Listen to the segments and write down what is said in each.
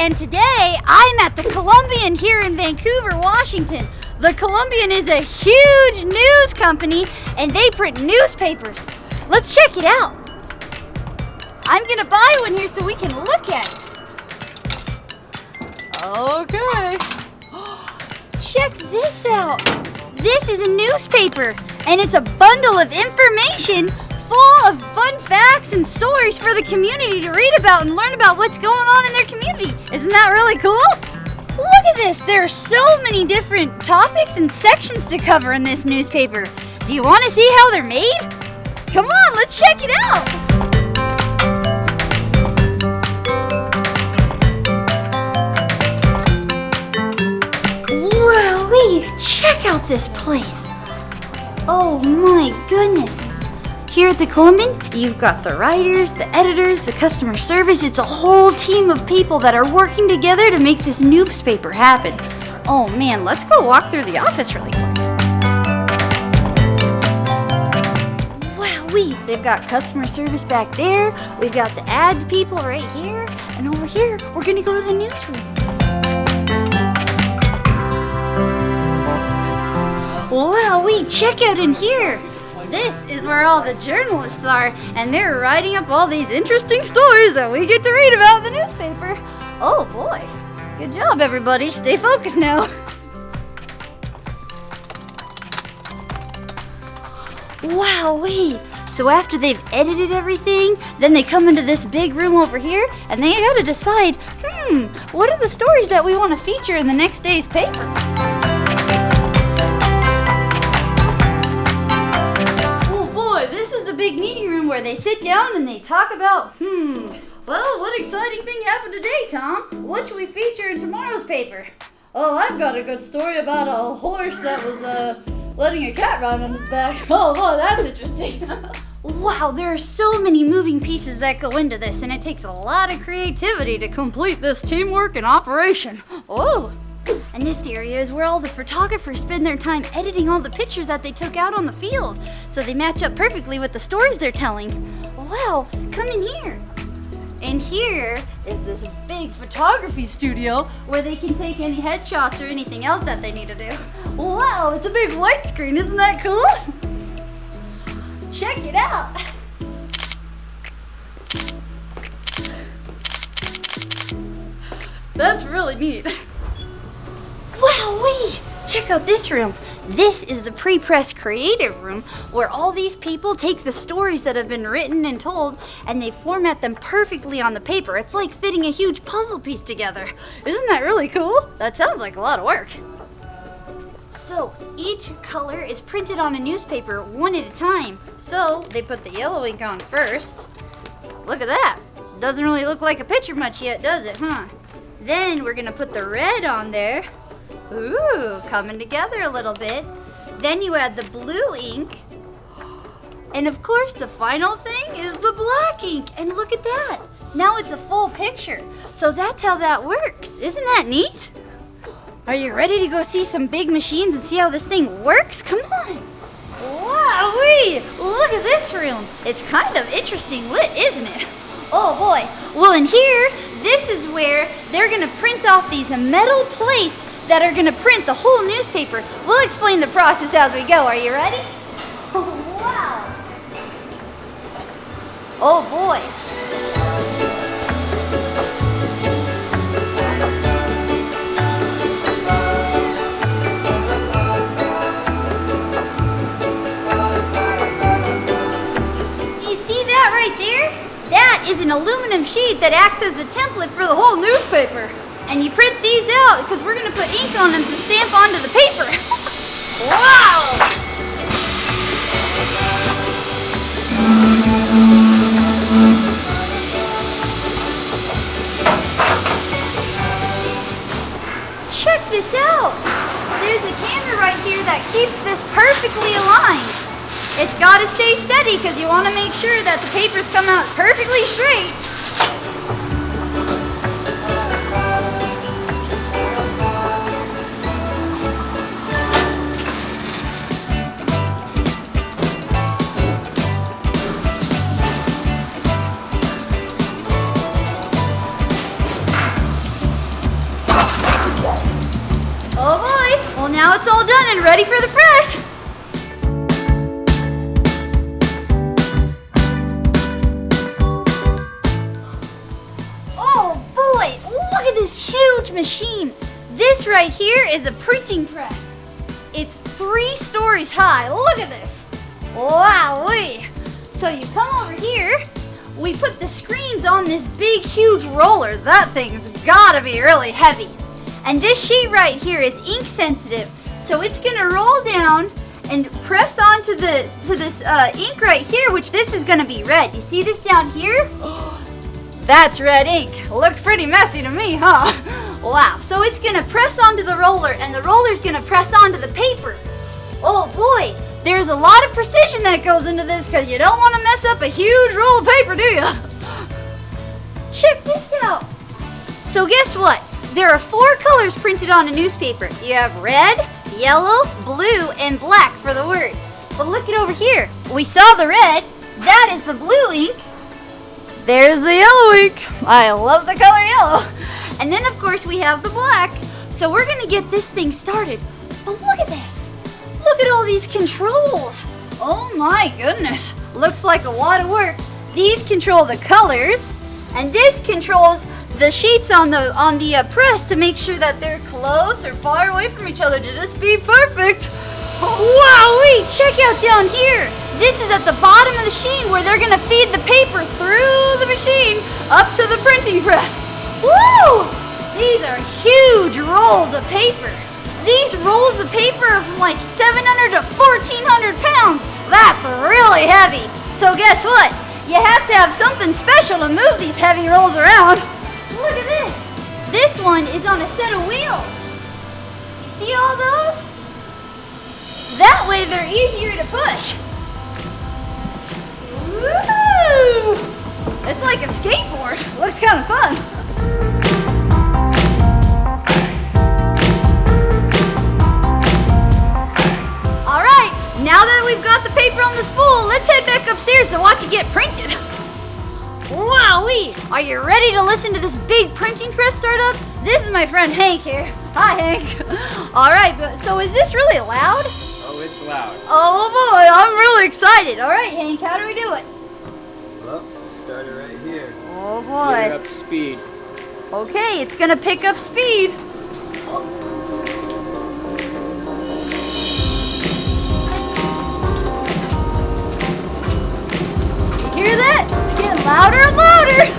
and today I'm at the Columbian here in Vancouver, Washington. The Columbian is a huge news company and they print newspapers. Let's check it out. I'm gonna buy one here so we can look at it. Okay. Check this out. This is a newspaper and it's a bundle of information full of fun facts and stories for the community to read about and learn about what's going on in their community. Isn't that really cool? Look at this. There are so many different topics and sections to cover in this newspaper. Do you want to see how they're made? Come on, let's check it out. Wowee, check out this place. Oh my goodness. Here at the Columbian, you've got the writers, the editors, the customer service. It's a whole team of people that are working together to make this newspaper happen. Oh man, let's go walk through the office really quick. Wowee, they've got customer service back there. We've got the ad people right here. And over here, we're gonna go to the newsroom. Wowee, check out in here. This is where all the journalists are, and they're writing up all these interesting stories that we get to read about in the newspaper. Oh boy, good job everybody. Stay focused now. Wowee. So after they've edited everything, then they come into this big room over here, and they gotta decide, what are the stories that we want to feature in the next day's paper? This is the big meeting room where they sit down and they talk about, well, what exciting thing happened today, Tom? What should we feature in tomorrow's paper? Oh, I've got a good story about a horse that was, letting a cat run on his back. Oh, well, that's interesting. Wow, there are so many moving pieces that go into this, and it takes a lot of creativity to complete this teamwork and operation. Oh. And this area is where all the photographers spend their time editing all the pictures that they took out on the field, so they match up perfectly with the stories they're telling. Wow, come in here. And here is this big photography studio where they can take any headshots or anything else that they need to do. Wow, it's a big white screen, isn't that cool? Check it out. That's really neat. Wowee! Check out this room. This is the pre-press creative room where all these people take the stories that have been written and told and they format them perfectly on the paper. It's like fitting a huge puzzle piece together. Isn't that really cool? That sounds like a lot of work. So each color is printed on a newspaper one at a time. So they put the yellow ink on first. Look at that. Doesn't really look like a picture much yet, does it, huh? Then we're gonna put the red on there. Ooh, coming together a little bit. Then you add the blue ink. And of course, the final thing is the black ink. And look at that. Now it's a full picture. So that's how that works. Isn't that neat? Are you ready to go see some big machines and see how this thing works? Come on. Wowee! Look at this room. It's kind of interesting lit, isn't it? Oh boy. Well, in here, this is where they're gonna print off these metal plates that are gonna print the whole newspaper. We'll explain the process as we go. Are you ready? Wow. Oh boy. Do you see that right there? That is an aluminum sheet that acts as the template for the whole newspaper. And you print these out because we're going to put ink on them to stamp onto the paper. Wow! Check this out. There's a camera right here that keeps this perfectly aligned. It's got to stay steady because you want to make sure that the papers come out perfectly straight. now it's all done and ready for the press. Oh boy, look at this huge machine. This right here is a printing press. It's 3 stories high. Look at this. Wowee. So you come over here, we put the screens on this big huge roller. That thing's gotta be really heavy. And this sheet right here is ink sensitive. So it's gonna roll down and press onto this ink right here, which this is gonna be red. You see this down here? That's red ink. Looks pretty messy to me, huh? Wow, so it's gonna press onto the roller and the roller's gonna press onto the paper. Oh boy, there's a lot of precision that goes into this because you don't want to mess up a huge roll of paper, do you? Check this out. So guess what? There are 4 colors printed on a newspaper. You have red, yellow, blue, and black for the words. But look it over here. We saw the red. That is the blue ink. There's the yellow ink. I love the color yellow. And then of course we have the black. So we're gonna get this thing started. But look at this. Look at all these controls. Oh my goodness. Looks like a lot of work. These control the colors, and this controls the sheets on the press to make sure that they're close or far away from each other to just be perfect. Wowee! Check out down here. This is at the bottom of the machine where they're gonna feed the paper through the machine up to the printing press. Woo! These are huge rolls of paper. These rolls of paper are from like 700 to 1,400 pounds. That's really heavy. So guess what? You have to have something special to move these heavy rolls around. Look at this. This one is on a set of wheels. You see all those? That way they're easier to push. Woo! It's like a skateboard. Looks kind of fun. Now that we've got the paper on the spool, let's head back upstairs to watch it get printed. Wowee! Are you ready to listen to this big printing press start up? This is my friend Hank here. Hi, Hank. All right, so is this really loud? Oh, it's loud. Oh boy, I'm really excited. All right, Hank, how do we do it? Well, start it right here. Oh boy. Pick up speed. Okay, it's gonna pick up speed. Hear that? It's getting louder and louder.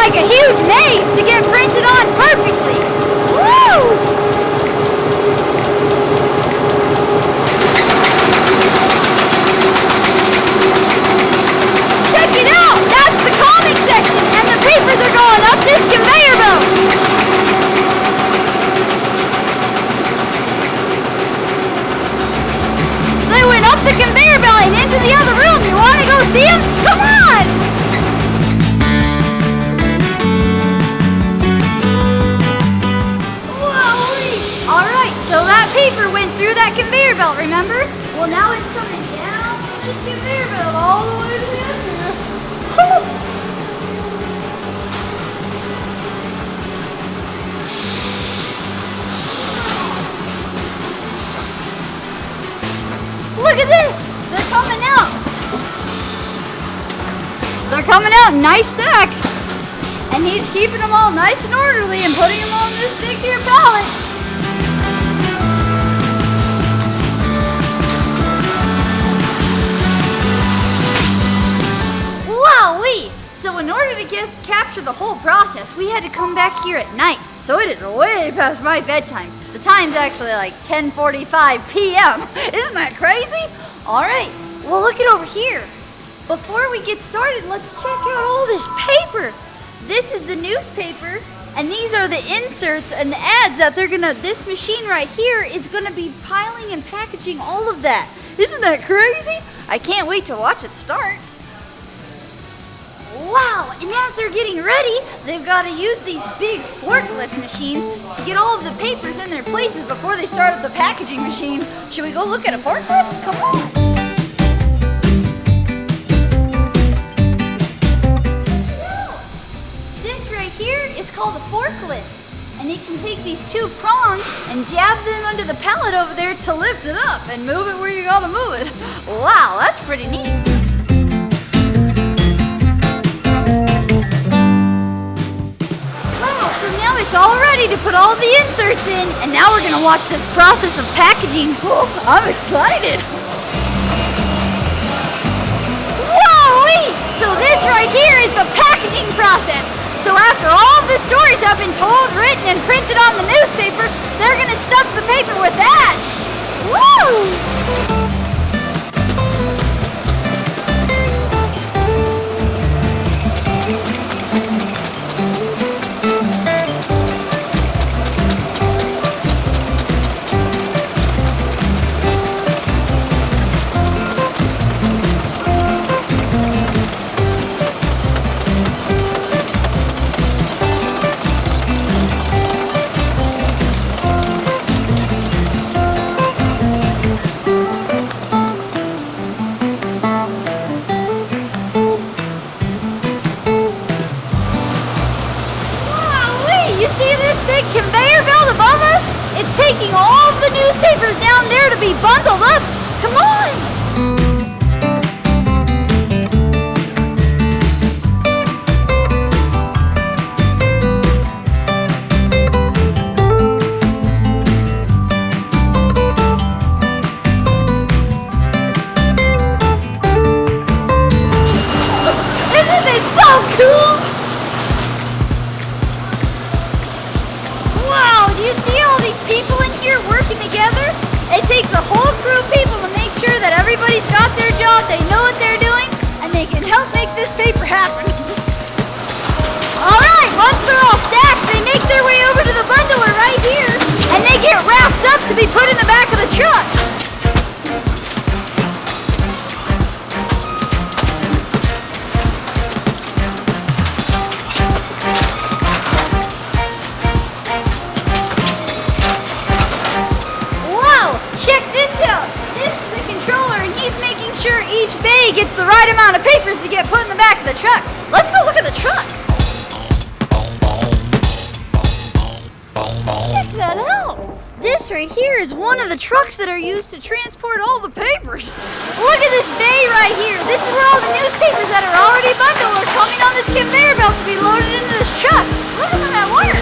Like a huge maze to get printed on perfectly. Woo! Check it out! That's the comic section, and the papers are going up this conveyor belt. They went up the conveyor belt and into the other room. You want to go see them? Come on! So that paper went through that conveyor belt, remember? Well, now it's coming down this conveyor belt all the way to the end here. look at this! They're coming out! They're coming out in nice stacks! And he's keeping them all nice and orderly and putting them on this big here pallet. Wowee! So in order to capture the whole process, we had to come back here at night. So it is way past my bedtime. The time's actually like 10:45 p.m. Isn't that crazy? All right, well look it over here. Before we get started, let's check out all this paper. This is the newspaper, and these are the inserts and the ads that this machine right here is gonna be piling and packaging all of that. Isn't that crazy? I can't wait to watch it start. Wow, and as they're getting ready, they've got to use these big forklift machines to get all of the papers in their places before they start up the packaging machine. Should we go look at a forklift? Come on. This right here is called a forklift, and you can take these two prongs and jab them under the pallet over there to lift it up and move it where you gotta move it. Wow, that's pretty neat. It's all ready to put all the inserts in, and now we're gonna watch this process of packaging. Oh, I'm excited. Whoa-wee! So this right here is the packaging process. So after all of the stories have been told, written, and printed on the newspaper, they're gonna stuff the paper with that. Woo! Conveyor belt above us? It's taking all of the newspapers down there to be bundled up. Come on! Isn't it so cool? Do you see all these people in here working together? It takes a whole crew of people to make sure that everybody's got their job, they know what they're doing, and they can help make this paper happen. Alright, once they're all stacked, they make their way over to the bundler right here, and they get wrapped up to be put in the back of the truck. Each bay gets the right amount of papers to get put in the back of the truck. Let's go look at the trucks. Check that out. This right here is one of the trucks that are used to transport all the papers. Look at this bay right here. This is where all the newspapers that are already bundled are coming on this conveyor belt to be loaded into this truck. Look at them at work.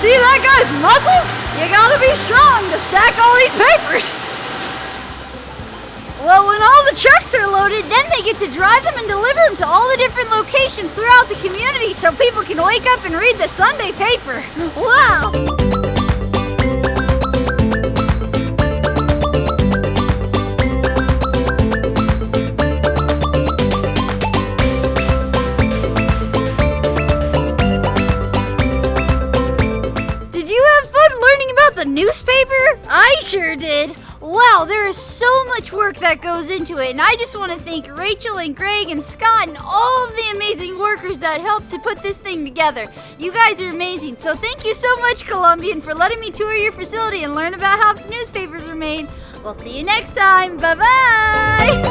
See that guy's muscles? You gotta be strong to stack all these papers. Well, when all the trucks are loaded, then they get to drive them and deliver them to all the different locations throughout the community so people can wake up and read the Sunday paper. Wow! Newspaper? I sure did. Wow, there is so much work that goes into it, and I just want to thank Rachel and Greg and Scott and all of the amazing workers that helped to put this thing together. You guys are amazing, so thank you so much, Columbian, for letting me tour your facility and learn about how newspapers are made. We'll see you next time. Bye-bye!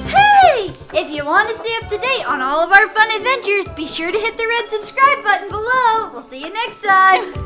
Hey! If you want to stay up to date on all of our fun adventures, be sure to hit the red subscribe button below. We'll see you next time.